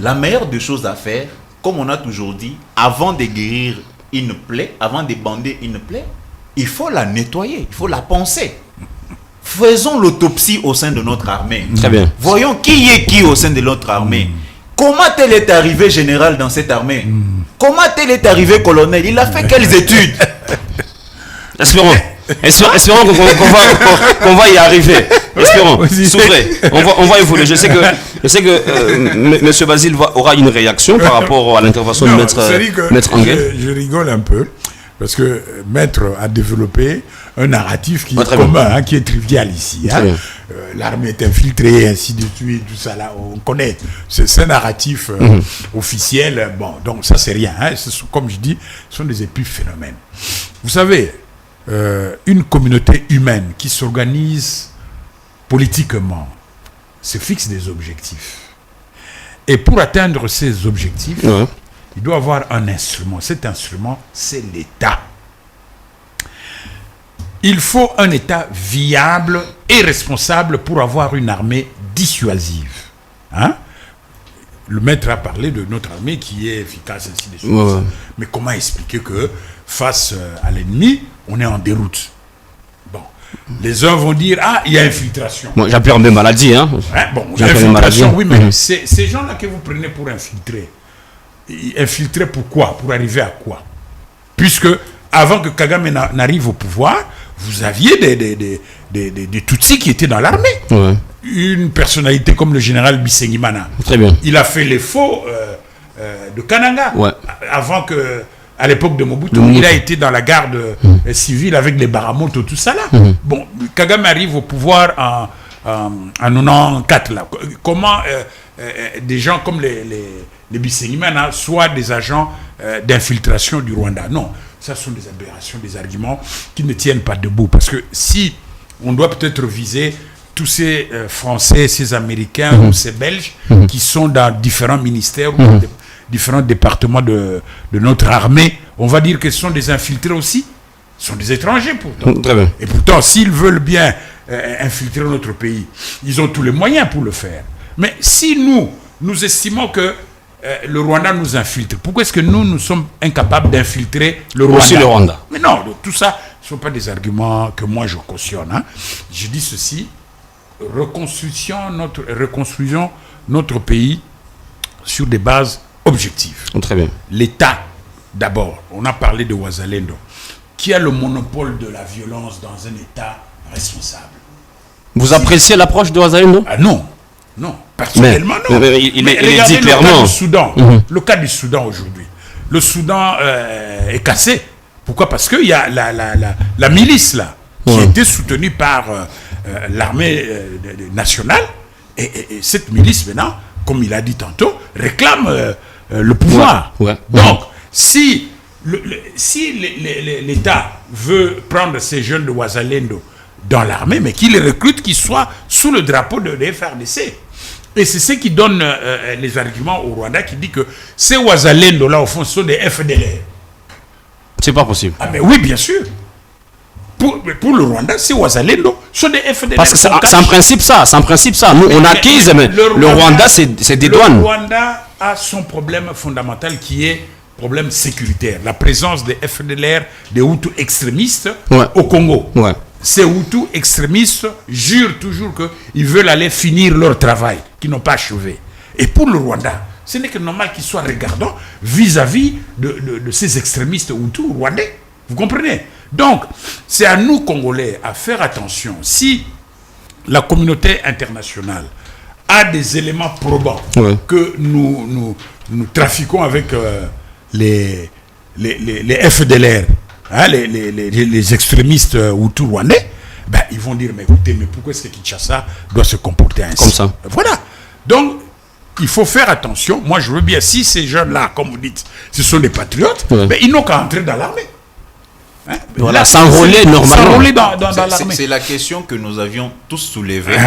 la meilleure des choses à faire, comme on a toujours dit, avant de guérir une plaie, avant de bander une plaie, il faut la nettoyer, il faut la poncer. Faisons l'autopsie au sein de notre armée. Très bien. Voyons qui est qui au sein de notre armée. Comment tel est arrivé général dans cette armée? Comment tel est arrivé colonel? Il a fait quelles études? Espérons qu'on va y arriver. Espérons. Souffrez. On va évoluer. Je sais que M. Basile aura une réaction par rapport à l'intervention de Maître Anguel. Je rigole un peu. Parce que Maître a développé un narratif qui est commun, qui est trivial ici. L'armée est infiltrée, ainsi de suite, tout ça là, on connaît. C'est un narratif officiel. Bon, donc ça c'est rien. Comme je dis, ce sont des épiphénomènes. Vous savez, une communauté humaine qui s'organise politiquement se fixe des objectifs. Et pour atteindre ces objectifs, il doit avoir un instrument. Cet instrument, c'est l'État. Il faut un État viable et responsable pour avoir une armée dissuasive. Le maître a parlé de notre armée qui est efficace, ainsi de suite. Mais comment expliquer que face à l'ennemi, on est en déroute? Bon, les uns vont dire, il y a infiltration. Bon, j'appelle mes maladies. Bon, infiltration, oui, mais ces gens-là que vous prenez pour infiltrer, infiltré pourquoi? Pour arriver à quoi? Puisque avant que Kagame n'arrive au pouvoir, vous aviez des Tutsis qui étaient dans l'armée. Une personnalité comme le général Bisengimana. Très bien. Il a fait les faux de Kananga. Avant que, à l'époque de Mobutu, il a été dans la garde civile avec les Baramoto, tout ça là. Bon, Kagame arrive au pouvoir en 94 là. Comment des gens comme les Bisengimana soient des agents d'infiltration du Rwanda? Non, ça sont des aberrations, des arguments qui ne tiennent pas debout. Parce que si on doit peut-être viser tous ces Français, ces Américains ou ces Belges qui sont dans différents ministères ou dans différents départements de notre armée, on va dire que ce sont des infiltrés aussi. Ce sont des étrangers pourtant. Très bien. Et pourtant, s'ils veulent bien infiltrer notre pays, ils ont tous les moyens pour le faire. Mais si nous estimons que le Rwanda nous infiltre, pourquoi est-ce que nous sommes incapables d'infiltrer le Rwanda? Aussi le Rwanda. Mais non, tout ça, ce ne sont pas des arguments que moi je cautionne. Je dis ceci, reconstruisons notre pays sur des bases objectives. Très bien. L'État, d'abord, on a parlé de Wazalendo, qui a le monopole de la violence dans un État responsable. Vous appréciez l'approche de Wazalendo? Non, personnellement non. Mais il dit clairement. Le cas du Soudan aujourd'hui. Le Soudan est cassé. Pourquoi? Parce qu'il y a la milice là. qui était soutenu par l'armée nationale. Et cette milice, maintenant, comme il a dit tantôt, réclame le pouvoir. Donc, si l'État veut prendre ces jeunes de Ouazalendo dans l'armée, mais qu'il les recrute, qu'ils soient sous le drapeau de FRDC. Et c'est ce qui donne les arguments au Rwanda, qui dit que ces Ouazalendo, là, au fond, sont des FDLR. C'est pas possible. Ah, mais oui, bien sûr. Pour le Rwanda, ces Ouazalendo sont des FDLR. Parce que c'est en principe ça. Nous, on acquise, mais le Rwanda, c'est des douanes. Le Rwanda a son problème fondamental qui est problème sécuritaire. La présence des FDLR, des Hutus extrémistes au Congo. Ces Hutus extrémistes jurent toujours qu'ils veulent aller finir leur travail, qu'ils n'ont pas achevé. Et pour le Rwanda, ce n'est que normal qu'ils soient regardants vis-à-vis de ces extrémistes Hutus rwandais. Vous comprenez? Donc, c'est à nous, Congolais, à faire attention. Si la communauté internationale a des éléments probants que nous trafiquons avec les FDLR, hein, les extrémistes Hutus rwandais, ben, ils vont dire, mais écoutez, mais pourquoi est-ce que Kinshasa doit se comporter ainsi? Comme ça. Voilà. Donc, il faut faire attention. Moi, je veux bien, si ces jeunes-là, comme vous dites, ce sont des patriotes, ben, ils n'ont qu'à entrer dans l'armée. Hein? Voilà, s'enrôler normalement. S'enrôler dans l'armée. C'est la question que nous avions tous soulevée.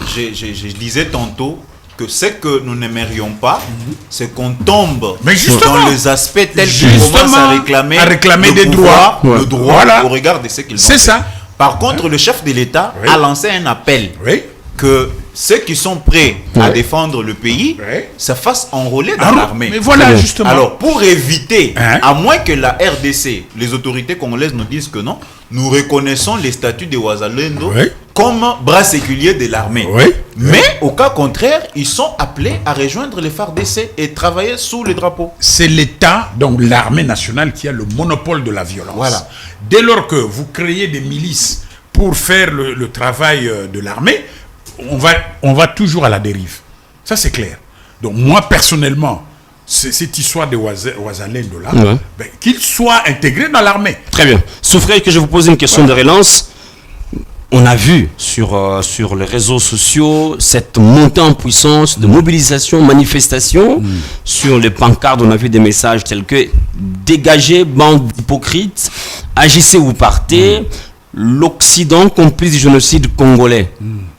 Je disais tantôt que ce que nous n'aimerions pas, c'est qu'on tombe dans les aspects tels qu'ils commencent à réclamer des droits, le droit au regard de ce qu'ils ont fait. C'est ça. Par contre, le chef de l'État a lancé un appel que ceux qui sont prêts à défendre le pays se fassent enrôler dans l'armée. Mais voilà, justement. Alors, pour éviter, à moins que la RDC, les autorités congolaises nous disent que non, nous reconnaissons les statuts de Ouazalendo comme bras séculiers de l'armée. Mais, au cas contraire, ils sont appelés à rejoindre les FARDC et travailler sous le drapeau. C'est l'État, donc l'armée nationale, qui a le monopole de la violence. Voilà. Dès lors que vous créez des milices pour faire le travail de l'armée, on va toujours à la dérive. Ça, c'est clair. Donc, moi, personnellement, cette histoire de Ouazalendo là, ben, qu'il soit intégré dans l'armée. Très bien. Souffrez que je vous pose une question de relance. On a vu sur les réseaux sociaux cette montée en puissance de mobilisation, manifestation. Sur les pancartes, on a vu des messages tels que « Dégagez, bande d'hypocrites, agissez ou partez, l'Occident complice du génocide congolais ».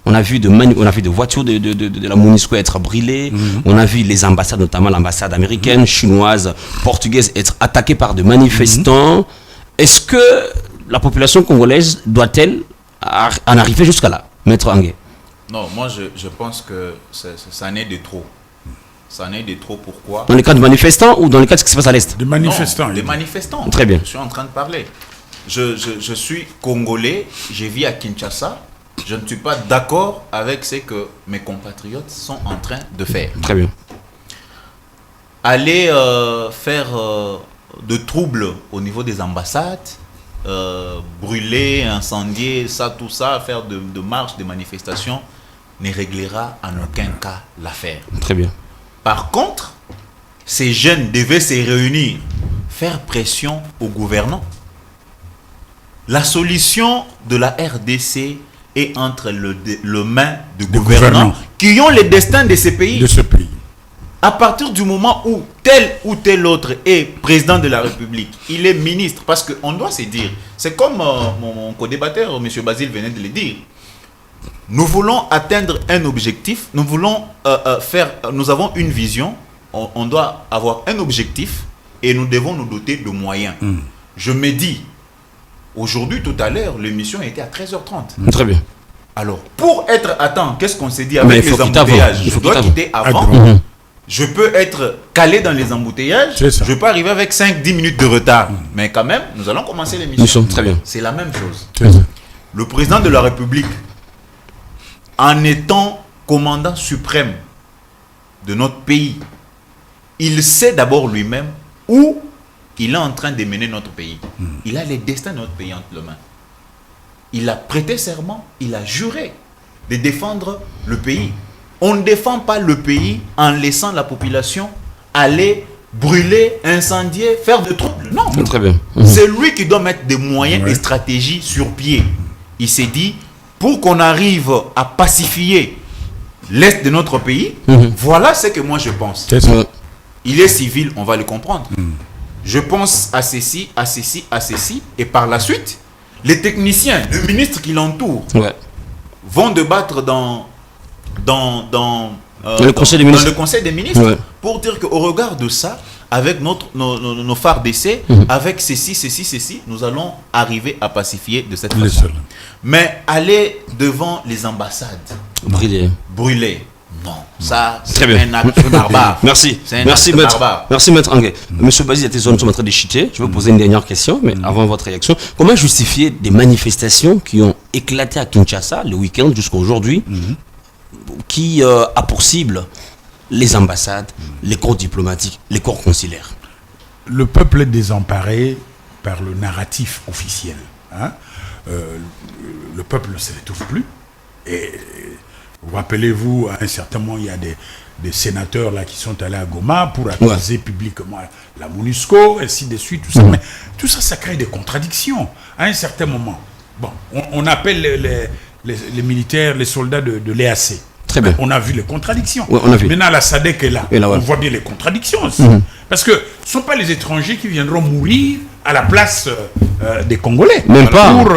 On a vu des voitures de la MONUSCO être brûlées. On a vu les ambassades, notamment l'ambassade américaine, chinoise, portugaise, être attaquées par des manifestants. Est-ce que la population congolaise doit-elle en arriver jusqu'à là, Maître Angué? Non, moi je pense que ça n'est de trop. Ça n'est de trop, pourquoi? Dans le cas de manifestants ou dans le cas de ce qui se passe à l'Est? Des manifestants. Non, des manifestants. Très bien. Je suis en train de parler. Je suis congolais, je vis à Kinshasa. Je ne suis pas d'accord avec ce que mes compatriotes sont en train de faire. Très bien. Aller faire de troubles au niveau des ambassades, brûler, incendier, ça, tout ça, faire de marches, de manifestations, ne réglera en aucun cas l'affaire. Très bien. Par contre, ces jeunes devaient se réunir, faire pression au gouvernant. La solution de la RDC est entre le main de gouvernants qui ont le destin de ces pays. À partir du moment où tel ou tel autre est président de la République, il est ministre, parce qu'on doit se dire, c'est comme mon co-débatteur, M. Basile, venait de le dire, nous voulons atteindre un objectif, nous voulons nous avons une vision, on doit avoir un objectif et nous devons nous doter de moyens. Je me dis, aujourd'hui, tout à l'heure, l'émission était à 13h30. Très bien. Alors, pour être à temps, qu'est-ce qu'on s'est dit avec les embouteillages? Je dois quitter avant. Je peux être calé dans les embouteillages. Je peux arriver avec 5-10 minutes de retard. Mais quand même, nous allons commencer l'émission. Très bien. C'est la même chose. Le président de la République, en étant commandant suprême de notre pays, il sait d'abord lui-même où il est en train de mener notre pays. Il a les destins de notre pays entre les mains. Il a prêté serment, il a juré de défendre le pays. On ne défend pas le pays en laissant la population aller brûler, incendier, faire de troubles. Non. Très bien. C'est lui qui doit mettre des moyens et stratégies sur pied. Il s'est dit, pour qu'on arrive à pacifier l'Est de notre pays, voilà ce que moi je pense. Il est civil, on va le comprendre. Je pense à ceci, à ceci, à ceci, et par la suite, les techniciens, le ministre qui l'entoure, vont débattre dans le Conseil des ministres, pour dire qu'au regard de ça, avec nos phares d'essai, avec ceci, nous allons arriver à pacifier de cette façon. Mais aller devant les ambassades, brûler, non, ça c'est un acte barbare. Merci maître Anguet. Monsieur Basile, tes zones sont en train de chuter. Je vais vous poser une dernière question, mais avant votre réaction, comment justifier des manifestations qui ont éclaté à Kinshasa le week-end jusqu'à aujourd'hui, qui a pour cible les ambassades, les corps diplomatiques, les corps consulaires? Le peuple est désemparé par le narratif officiel. Le peuple ne se retrouve plus. Et rappelez-vous, à un certain moment, il y a des sénateurs là qui sont allés à Goma pour accuser publiquement la MONUSCO, ainsi de suite, tout ça. Mais tout ça, ça crée des contradictions. À un certain moment, bon, on appelle les militaires, les soldats de l'EAC. Très bien. On a vu les contradictions. On a vu. Maintenant, la SADC est là. On voit bien les contradictions aussi. Parce que ce ne sont pas les étrangers qui viendront mourir à la place des Congolais. Même pas. Pour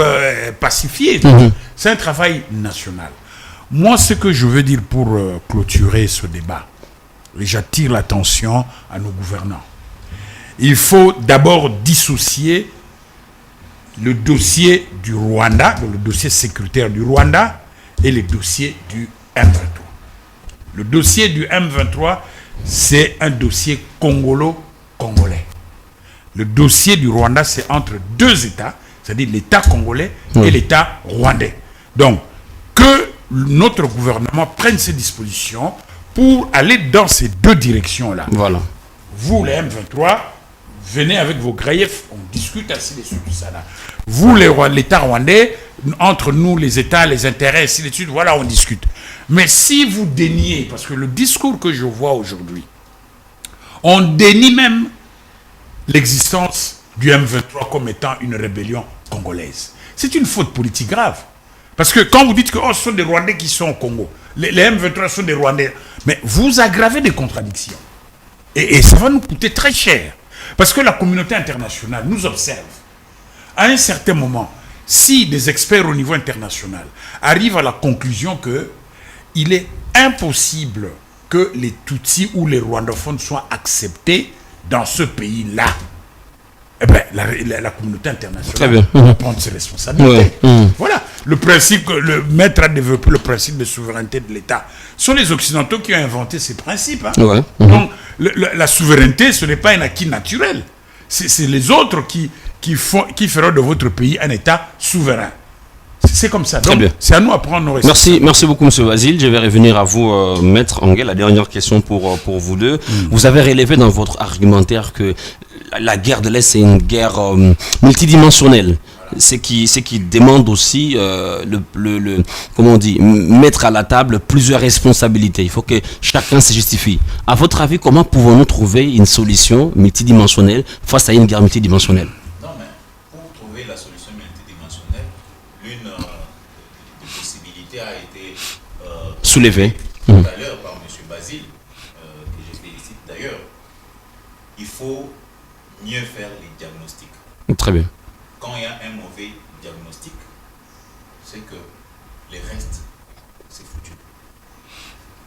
pacifier. C'est un travail national. Moi, ce que je veux dire pour clôturer ce débat, et j'attire l'attention à nos gouvernants, il faut d'abord dissocier le dossier du Rwanda, le dossier sécuritaire du Rwanda, et le dossier du M23. Le dossier du M23, c'est un dossier congolo-congolais. Le dossier du Rwanda, c'est entre deux États, c'est-à-dire l'État congolais et l'État rwandais. Donc, que notre gouvernement prenne ses dispositions pour aller dans ces deux directions-là. Voilà. Vous, les M23, venez avec vos griefs, on discute ainsi de suite, tout ça là. Vous, l'État rwandais, entre nous, les États, les intérêts, ainsi de suite, voilà, on discute. Mais si vous déniez, parce que le discours que je vois aujourd'hui, on dénie même l'existence du M23 comme étant une rébellion congolaise. C'est une faute politique grave. Parce que quand vous dites que ce sont des Rwandais qui sont au Congo, les M23 sont des Rwandais, mais vous aggravez des contradictions. Et ça va nous coûter très cher. Parce que la communauté internationale nous observe. À un certain moment, si des experts au niveau international arrivent à la conclusion qu'il est impossible que les Tutsis ou les Rwandophones soient acceptés dans ce pays-là, eh bien, la communauté internationale va prendre ses responsabilités. Voilà. Le principe, le maître a développé le principe de souveraineté de l'État. Ce sont les Occidentaux qui ont inventé ces principes. Donc, la souveraineté, ce n'est pas un acquis naturel. C'est les autres qui feront de votre pays un État souverain. C'est comme ça. Donc, c'est à nous à prendre nos responsabilités. Merci beaucoup, M. Basile. Je vais revenir à vous, Maître Anguet. La dernière question pour vous deux. Vous avez relevé dans votre argumentaire que la guerre de l'Est, c'est une guerre multidimensionnelle. Ce qui demande aussi, comment on dit, mettre à la table plusieurs responsabilités. Il faut que chacun se justifie. À votre avis, comment pouvons-nous trouver une solution multidimensionnelle face à une guerre multidimensionnelle? Non, mais pour trouver la solution multidimensionnelle, l'une des possibilités a été soulevée tout à l'heure par M. Basile, que je félicite d'ailleurs. Il faut mieux faire les diagnostics. Très bien. Quand il y a un mauvais diagnostic, c'est que les restes, c'est foutu.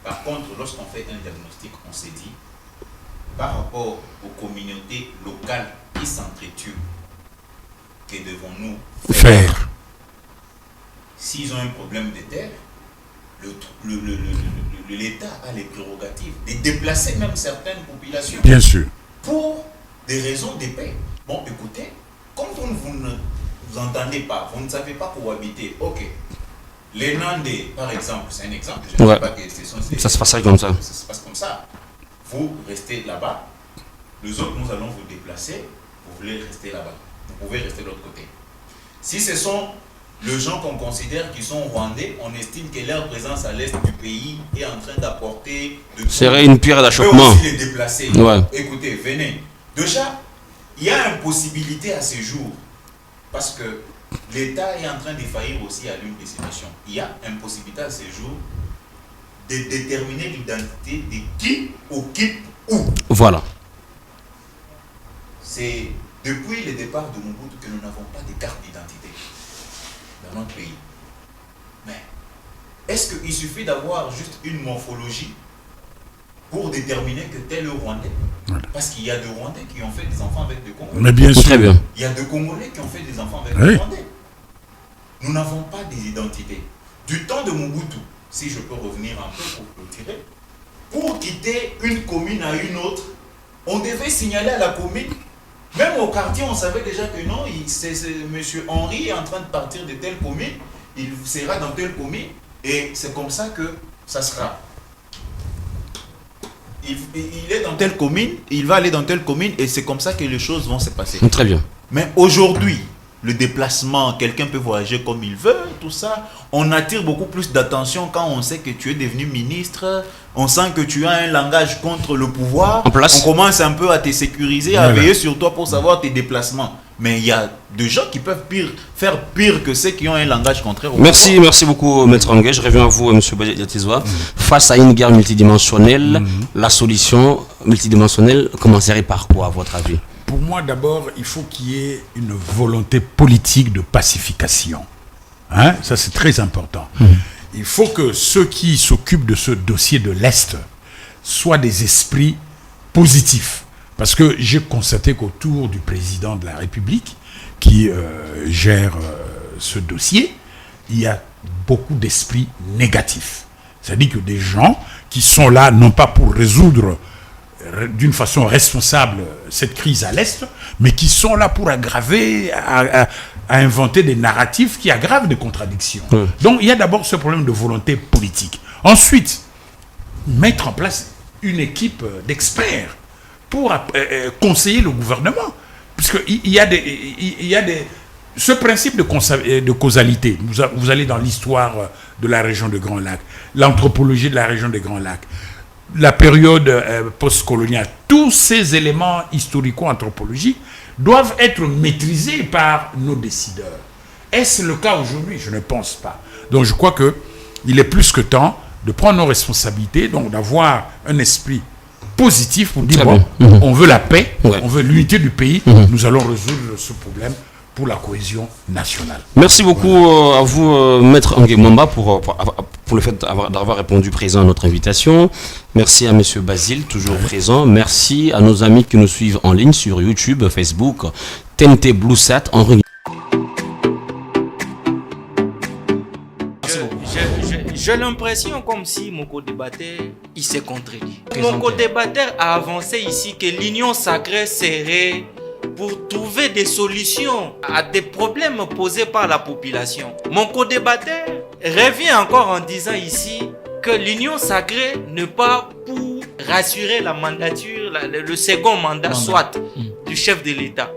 Par contre, lorsqu'on fait un diagnostic, on s'est dit, par rapport aux communautés locales qui s'entretuent, que devons-nous faire? S'ils ont un problème de terre, l'État a les prérogatives de déplacer même certaines populations. Bien sûr. Pour des raisons de paix. Bon, écoutez, quand vous ne vous entendez pas, vous ne savez pas cohabiter, ok. Les Nandais, par exemple, c'est un exemple. Je ne sais pas que ça se passe comme ça. Ça se passe comme ça. Vous restez là-bas, nous autres, nous allons vous déplacer, vous voulez rester là-bas. Vous pouvez rester de l'autre côté. Si ce sont les gens qu'on considère qui sont rwandais, on estime que leur présence à l'est du pays est en train d'apporter... serait une pierre d'achoppement. aussi les déplacer. Ouais. Écoutez, venez. Déjà, il y a une possibilité à ce jour, parce que l'État est en train de faillir aussi à l'une des situations. Il y a une possibilité à ce jour de déterminer l'identité de qui occupe où. Voilà. C'est depuis le départ de Mobutu que nous n'avons pas de carte d'identité dans notre pays. Mais est-ce qu'il suffit d'avoir juste une morphologie pour déterminer que tel est Rwandais? Voilà. Parce qu'il y a des Rwandais qui ont fait des enfants avec des Congolais. Mais bien sûr. Très bien. Il y a des Congolais qui ont fait des enfants avec des Rwandais. Nous n'avons pas d'identité. Du temps de Mobutu, si je peux revenir un peu pour clôturer, pour quitter une commune à une autre, on devait signaler à la commune. Même au quartier, on savait déjà que non, c'est M. Henri est en train de partir de telle commune, il sera dans telle commune, et c'est comme ça que ça sera. Il est dans telle commune, il va aller dans telle commune, et c'est comme ça que les choses vont se passer. Très bien. Mais aujourd'hui, le déplacement, quelqu'un peut voyager comme il veut, tout ça, on attire beaucoup plus d'attention quand on sait que tu es devenu ministre, on sent que tu as un langage contre le pouvoir, on commence un peu à te sécuriser, à veiller sur toi pour savoir tes déplacements. Mais il y a des gens qui peuvent faire pire que ceux qui ont un langage contraire au pouvoir. Merci beaucoup, Maître Angué. Je reviens à vous, M. Badiatizoa. Face à une guerre multidimensionnelle, la solution multidimensionnelle commencerait par quoi, à votre avis? Pour moi, d'abord, il faut qu'il y ait une volonté politique de pacification. Hein? Ça, c'est très important. Il faut que ceux qui s'occupent de ce dossier de l'Est soient des esprits positifs. Parce que j'ai constaté qu'autour du président de la République, qui gère ce dossier, il y a beaucoup d'esprits négatifs. C'est-à-dire que des gens qui sont là, non pas pour résoudre d'une façon responsable cette crise à l'Est, mais qui sont là pour aggraver, à inventer des narratifs qui aggravent des contradictions. Donc il y a d'abord ce problème de volonté politique. Ensuite, mettre en place une équipe d'experts pour conseiller le gouvernement. Puisqu'il y a ce principe de causalité, vous allez dans l'histoire de la région des Grands Lacs, l'anthropologie de la région des Grands Lacs, la période post-coloniale, tous ces éléments historico-anthropologiques doivent être maîtrisés par nos décideurs. Est-ce le cas aujourd'hui? Je ne pense pas. Donc je crois qu'il est plus que temps de prendre nos responsabilités, donc d'avoir un esprit positif pour dire bon, on veut la paix, on veut l'unité du pays, nous allons résoudre ce problème pour la cohésion nationale. Merci beaucoup à vous, Maître Angué Mwamba, pour le fait d'avoir répondu présent à notre invitation. Merci à Monsieur Basile, toujours présent. Merci à nos amis qui nous suivent en ligne sur YouTube, Facebook, TNT BlueSat, Henri. J'ai l'impression comme si mon co-débatteur, il s'est contredit. Mon co-débatteur a avancé ici que l'union sacrée serait pour trouver des solutions à des problèmes posés par la population. Mon co-débatteur revient encore en disant ici que l'union sacrée n'est pas pour rassurer la mandature, le second mandat, soit du chef de l'État.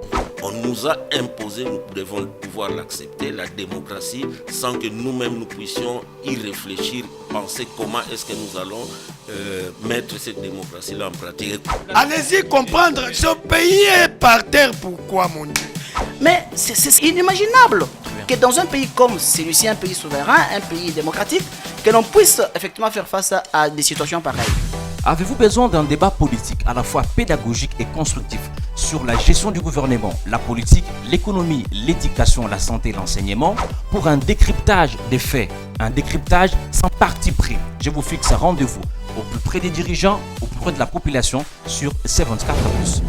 On nous a imposé, nous devons pouvoir l'accepter, la démocratie, sans que nous-mêmes nous puissions y réfléchir, penser comment est-ce que nous allons mettre cette démocratie-là en pratique. Allez-y comprendre, ce pays est par terre, pourquoi mon Dieu? Mais c'est inimaginable que dans un pays comme celui-ci, un pays souverain, un pays démocratique, que l'on puisse effectivement faire face à des situations pareilles. Avez-vous besoin d'un débat politique à la fois pédagogique et constructif sur la gestion du gouvernement, la politique, l'économie, l'éducation, la santé, l'enseignement, pour un décryptage des faits, un décryptage sans parti pris? Je vous fixe un rendez-vous au plus près des dirigeants, au plus près de la population sur C24+.